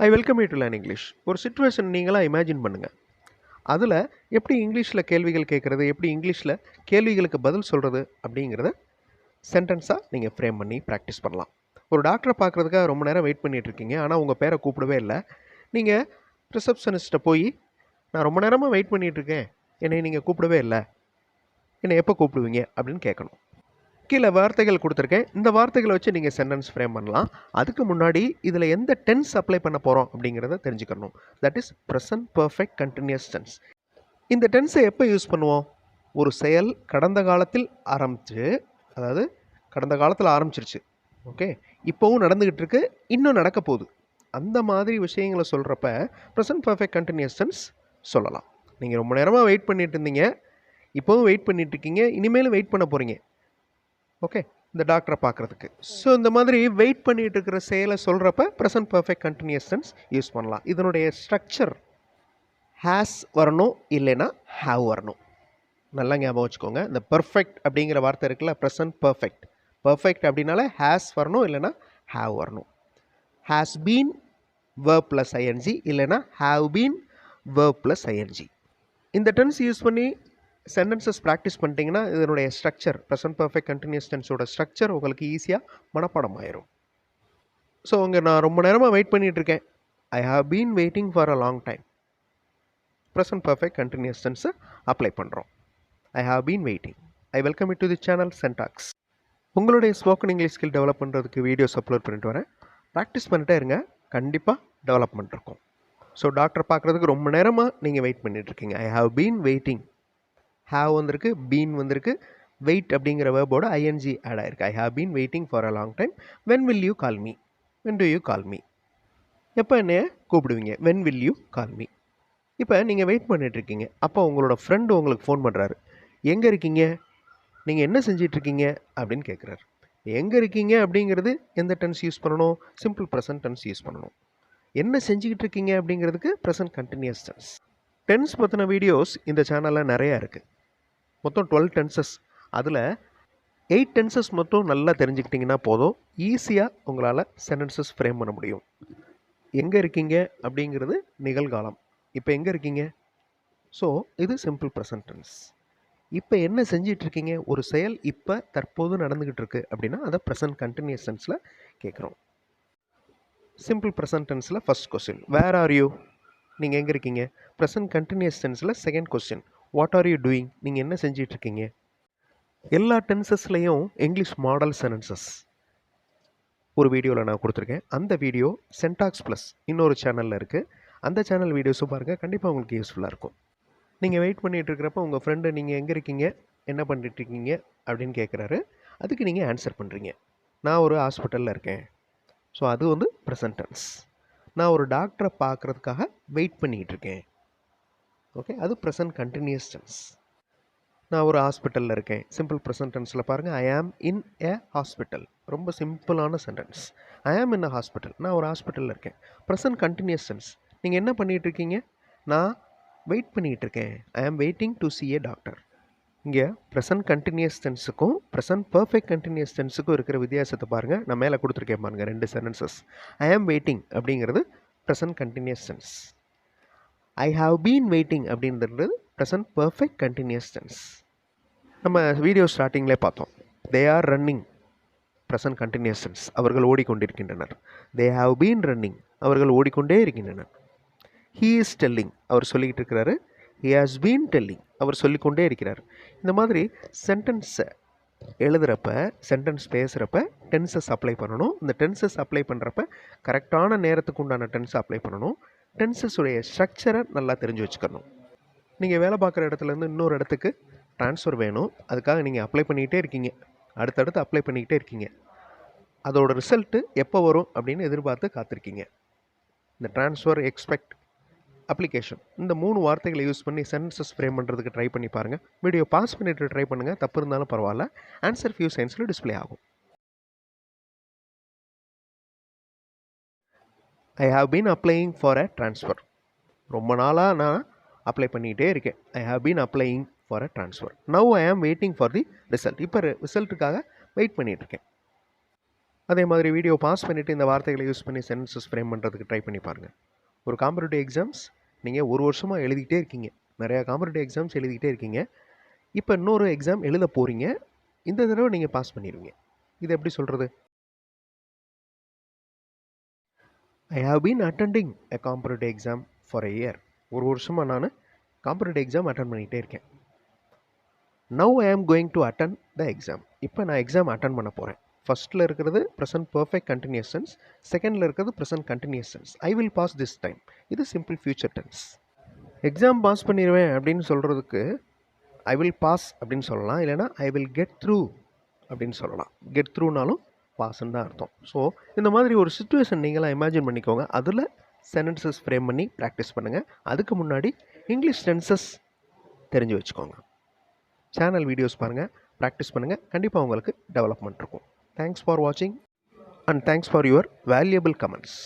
I welcome you to learn English. ஒரு situation நீங்களாக imagine பண்ணுங்கள். அதில் எப்படி இங்கிலீஷில் கேள்விகள் கேட்குறது, எப்படி இங்கிலீஷில் கேள்விகளுக்கு பதில் சொல்கிறது அப்படிங்கிறத சென்டென்ஸாக நீங்கள் ஃப்ரேம் பண்ணி ப்ராக்டிஸ் பண்ணலாம். ஒரு டாக்டரை பார்க்குறதுக்காக ரொம்ப நேரம் வெயிட் பண்ணிகிட்ருக்கீங்க, ஆனால் உங்கள் பேரை கூப்பிடவே இல்லை. நீங்கள் ரிசப்ஷனிஸ்ட்டை போய், நான் ரொம்ப நேரமாக வெயிட் பண்ணிகிட்ருக்கேன், என்னை நீங்கள் கூப்பிடவே இல்லை, என்னை எப்போ கூப்பிடுவீங்க அப்படின்னு கேட்கணும். கீழே வார்த்தைகள் கொடுத்துருக்கேன். இந்த வார்த்தைகளை வச்சு நீங்கள் சென்டென்ஸ் ஃப்ரேம் பண்ணலாம். அதுக்கு முன்னாடி இதில் எந்த டென்ஸ் அப்ளை பண்ண போகிறோம் அப்படிங்கிறத தெரிஞ்சுக்கணும். That is present perfect continuous tense. இந்த டென்ஸை எப்போ யூஸ் பண்ணுவோம்? ஒரு செயல் கடந்த காலத்தில் ஆரம்பிச்சு, அதாவது கடந்த காலத்தில் ஆரம்பிச்சிருச்சு, ஓகே, இப்போவும் நடந்துக்கிட்டு இருக்கு, இன்னும் நடக்க போகுது, அந்த மாதிரி விஷயங்களை சொல்கிறப்ப ப்ரெசன்ட் பர்ஃபெக்ட் கண்டினியூஸ் டென்ஸ் சொல்லலாம். நீங்கள் ரொம்ப நேரமாக வெயிட் பண்ணிட்டு இருந்தீங்க, இப்போவும் வெயிட் பண்ணிகிட்ருக்கீங்க, இனிமேலும் வெயிட் பண்ண போகிறீங்க, ஓகே, இந்த டாக்டரை பார்க்குறதுக்கு. ஸோ இந்த மாதிரி வெயிட் பண்ணிகிட்டு இருக்கிற செயலை சொல்கிறப்ப present perfect continuous tense use பண்ணலாம். இதனுடைய ஸ்ட்ரக்சர் ஹேஸ் வரணும், இல்லைன்னா ஹாவ் வரணும். நல்லா ஞாபகம் வச்சுக்கோங்க. இந்த பர்ஃபெக்ட் அப்படிங்கிற வார்த்தை இருக்குல்ல, ப்ரெசன்ட் பர்ஃபெக்ட். பர்ஃபெக்ட் அப்படின்னால ஹேஸ் வரணும், இல்லைன்னா ஹாவ் வரணும். Has been verb plus ING, இல்லைன்னா have been verb plus ING. இந்த டென்ஸ் யூஸ் பண்ணி சென்டென்சஸ் ப்ராக்டிஸ் பண்ணிட்டீங்கன்னா இதனுடைய ஸ்ட்ரக்சர், ப்ரெசன்ட் பர்ஃபெக்ட் கண்டினியூஸ் டென்ஸோட ஸ்ட்ரக்சர் உங்களுக்கு ஈஸியாக மனப்பாடம் ஆயிரும். ஸோ இங்கே நான் ரொம்ப நேரமாக வெயிட் பண்ணிகிட்ருக்கேன், I have been waiting for a long time. Present perfect continuous டென்ஸை அப்ளை பண்ணுறோம். I have been waiting. I welcome you to the channel Sentax. உங்களுடைய ஸ்போக்கன் இங்கிலீஷ் ஸ்கில் டெவலப் பண்ணுறதுக்கு வீடியோஸ் அப்லோட் பண்ணிட்டு வரேன். ப்ராக்டிஸ் பண்ணிட்டே இருங்க, கண்டிப்பாக டெவலப்மெண்ட் இருக்கும். ஸோ டாக்டர் பார்க்குறதுக்கு ரொம்ப நேரமாக நீங்கள் வெயிட் பண்ணிகிட்ருக்கீங்க. I have been waiting. Have வந்திருக்கு, பீன் வந்திருக்கு, வெயிட் அப்படிங்கிற வேர்போட ஐஎன்ஜி ஆட் ஆயிருக்கு. I have been waiting for a long time. When will you call me? When do you call me? எப்போ என்னைய கூப்பிடுவீங்க? When will you call me? இப்போ நீங்கள் வெயிட் பண்ணிகிட்ருக்கீங்க, அப்போ உங்களோட ஃப்ரெண்டு உங்களுக்கு ஃபோன் பண்ணுறாரு. எங்கே இருக்கீங்க, நீங்கள் என்ன செஞ்சிட்ருக்கீங்க அப்படின்னு கேட்குறாரு. எங்கே இருக்கீங்க அப்படிங்கிறது எந்த டென்ஸ் யூஸ் பண்ணணும்? சிம்பிள் ப்ரெசன்ட் டென்ஸ் யூஸ் பண்ணணும். என்ன செஞ்சுக்கிட்டு இருக்கீங்க அப்படிங்கிறதுக்கு ப்ரெசன்ட் கண்டினியூஸ் டென்ஸ். டென்ஸ் பற்றின வீடியோஸ் இந்த சேனலில் நிறையா இருக்குது. மொத்தம் 12 டென்சஸ். அதில் 8 டென்சஸ் மட்டும் நல்லா தெரிஞ்சுக்கிட்டிங்கன்னா போதும், ஈஸியாக உங்களால் சென்டென்சஸ் ஃப்ரேம் பண்ண முடியும். எங்கே இருக்கீங்க அப்படிங்கிறது நிகழ்காலம். இப்போ எங்கே இருக்கீங்க? ஸோ இது சிம்பிள் ப்ரெசன்ட் டென்ஸ். இப்போ என்ன செஞ்சிட்ருக்கீங்க? ஒரு செயல் இப்போ தற்போது நடந்துக்கிட்டு இருக்கு அப்படின்னா அதை ப்ரெசன்ட் கண்டினியூஸ் டென்ஸில் கேட்குறோம். சிம்பிள் ப்ரெசன்ட் டென்ஸில் first question, where are you? நீங்கள் எங்கே இருக்கீங்க? ப்ரெசன்ட் கண்டினியூஸ் டென்ஸில் second question, what are you doing? நீங்கள் என்ன செஞ்சிட்ருக்கீங்க? எல்லா டென்சஸ்லேயும் இங்கிலீஷ் மாடல் சென்டென்சஸ் ஒரு வீடியோவில் நான் கொடுத்துருக்கேன். அந்த வீடியோ சென்டாக்ஸ் ப்ளஸ் இன்னொரு சேனலில் இருக்குது. அந்த சேனல் வீடியோஸும் பாருங்கள், கண்டிப்பாக உங்களுக்கு யூஸ்ஃபுல்லாக இருக்கும். நீங்கள் வெயிட் பண்ணிகிட்டு இருக்கிறப்ப உங்கள் ஃப்ரெண்டு நீங்கள் எங்கே இருக்கீங்க, என்ன பண்ணிட்டுருக்கீங்க அப்படின்னு கேட்குறாரு. அதுக்கு நீங்கள் ஆன்சர் பண்ணுறீங்க, நான் ஒரு ஹாஸ்பிட்டலில் இருக்கேன். ஸோ அது வந்து ப்ரெசன்ட் டென்ஸ். நான் ஒரு டாக்டரை பார்க்குறதுக்காக வெயிட் பண்ணிகிட்டு இருக்கேன், ஓகே, அது ப்ரெசன்ட் கண்டினியூஸ் டென்ஸ். நான் ஒரு ஹாஸ்பிட்டலில் இருக்கேன், சிம்பிள் ப்ரெசன்ட் டென்ஸில் பாருங்கள், ஐ ஆம் இன் எ ஹாஸ்பிட்டல். ரொம்ப சிம்பிளான சென்டென்ஸ். ஐ ஆம் இன் அ ஹாஸ்பிட்டல், நான் ஒரு ஹாஸ்பிட்டலில் இருக்கேன். ப்ரெசன்ட் கண்டினியூஸ் டென்ஸ், நீங்கள் என்ன பண்ணிகிட்டு இருக்கீங்க? நான் வெயிட் பண்ணிகிட்டு இருக்கேன், I am waiting to see a doctor. இங்கே ப்ரெசன்ட் கண்டினியூஸ் டென்ஸுக்கும் ப்ரெசன்ட் பர்ஃபெக்ட் கண்டினியூஸ் டென்ஸுக்கும் இருக்கிற வித்தியாசத்தை பாருங்கள். நான் மேலே கொடுத்துருக்கேன் பாருங்கள், 2 சென்டென்சஸ். ஐ ஆம் வெயிட்டிங் அப்படிங்கிறது present continuous tense. I have been waiting அப்படின்றது ப்ரெசன்ட் பர்ஃபெக்ட் கண்டினியூஸ் டென்ஸ். நம்ம வீடியோ ஸ்டார்டிங்லேயே பார்த்தோம், they are running, present continuous tense, அவர்கள் ஓடிக்கொண்டிருக்கின்றனர். தே ஹாவ் பீன் ரன்னிங், அவர்கள் ஓடிக்கொண்டே இருக்கின்றனர். ஹீ இஸ் டெல்லிங், அவர் சொல்லிக்கிட்டு இருக்கிறாரு. ஹி ஹாஸ் பீன் டெல்லிங், அவர் சொல்லிக்கொண்டே இருக்கிறார். இந்த மாதிரி சென்டென்ஸை எழுதுகிறப்ப, சென்டென்ஸ் பேசுகிறப்ப டென்சஸ் அப்ளை பண்ணணும். இந்த டென்சஸ் அப்ளை பண்ணுறப்ப கரெக்டான நேரத்துக்கு உண்டான டென்ஸை அப்ளை பண்ணணும். டென்சஸுடைய ஸ்ட்ரக்சரை நல்லா தெரிஞ்சு வச்சுக்கணும். நீங்கள் வேலை பார்க்குற இடத்துலேருந்து இன்னொரு இடத்துக்கு ட்ரான்ஸ்ஃபர் வேணும், அதுக்காக நீங்கள் அப்ளை பண்ணிக்கிட்டே இருக்கீங்க, அடுத்தடுத்து அப்ளை பண்ணிக்கிட்டே இருக்கீங்க. அதோட ரிசல்ட்டு எப்போ வரும் அப்படின்னு எதிர்பார்த்து காத்திருக்கீங்க. இந்த ட்ரான்ஸ்ஃபர், எக்ஸ்பெக்ட், அப்ளிகேஷன், இந்த 3 வார்த்தைகளை யூஸ் பண்ணி சென்டென்சஸ் ஃப்ரேம் பண்ணுறதுக்கு ட்ரை பண்ணி பாருங்கள். வீடியோ பாஸ் பண்ணிவிட்டு ட்ரை பண்ணுங்கள், தப்பு இருந்தாலும் பரவாயில்ல. ஆன்சர் ஃபியூ செகண்ட்ஸில் டிஸ்பிளே ஆகும். ஐ have been applying for a transfer, ரொம்ப நாளாக நான் அப்ளை பண்ணிக்கிட்டே இருக்கேன். ஐ have been applying for a transfer. Now I am waiting for the result, இப்போ ரிசல்ட்டுக்காக வெயிட் பண்ணிகிட்ருக்கேன். அதே மாதிரி வீடியோ பாஸ் பண்ணிவிட்டு இந்த வார்த்தைகளை யூஸ் பண்ணி சென்டென்சஸ் ஃப்ரேம் பண்ணுறதுக்கு ட்ரை பண்ணி பாருங்கள். ஒரு காம்படிட்டிவ் எக்ஸாம்ஸ் நீங்கள் ஒரு வருஷமாக எழுதிக்கிட்டே இருக்கீங்க. நிறையா காம்படிட்டிவ் எக்ஸாம்ஸ் எழுதிக்கிட்டே இருக்கீங்க. இப்போ இன்னொரு எக்ஸாம் எழுத போகிறீங்க. இந்த தடவை நீங்கள் பாஸ் பண்ணிடுவீங்க. இது எப்படி சொல்கிறது? ஐ have been attending a competitive exam for a year. ஒரு வருஷமாக நான் காம்படிட்டிவ் எக்ஸாம் அட்டன் பண்ணிகிட்டே இருக்கேன். Now I am going to attend the exam. இப்போ நான் எக்ஸாம் அட்டன் பண்ண போகிறேன். ஃபஸ்ட்டில் இருக்கிறது ப்ரெசன்ட் பர்ஃபெக்ட் கண்டினியூஸ் டென்ஸ், செகண்டில் இருக்கிறது present continuous tense. I will pass this time. இது simple future tense. Exam pass பண்ணிடுவேன் அப்படின்னு சொல்கிறதுக்கு ஐ வில் பாஸ் அப்படின்னு சொல்லலாம், இல்லைனா ஐ வில் கெட் த்ரூ அப்படின்னு சொல்லலாம். கெட் த்ரூனாலும் பாஸ்ன்னு தான் அர்த்தம். ஸோ இந்த மாதிரி ஒரு சுச்சுவேஷன் நீங்களாம் இமேஜின் பண்ணிக்கோங்க. அதில் சென்டென்சஸ் ஃப்ரேம் பண்ணி ப்ராக்டிஸ் பண்ணுங்கள். அதுக்கு முன்னாடி இங்கிலீஷ் டென்சஸ் தெரிஞ்சு வச்சுக்கோங்க. சேனல் வீடியோஸ் பாருங்கள், ப்ராக்டிஸ் பண்ணுங்கள். கண்டிப்பாக உங்களுக்கு டெவலப்மெண்ட் இருக்கும். தேங்க்ஸ் ஃபார் வாட்சிங் and thanks for your valuable comments.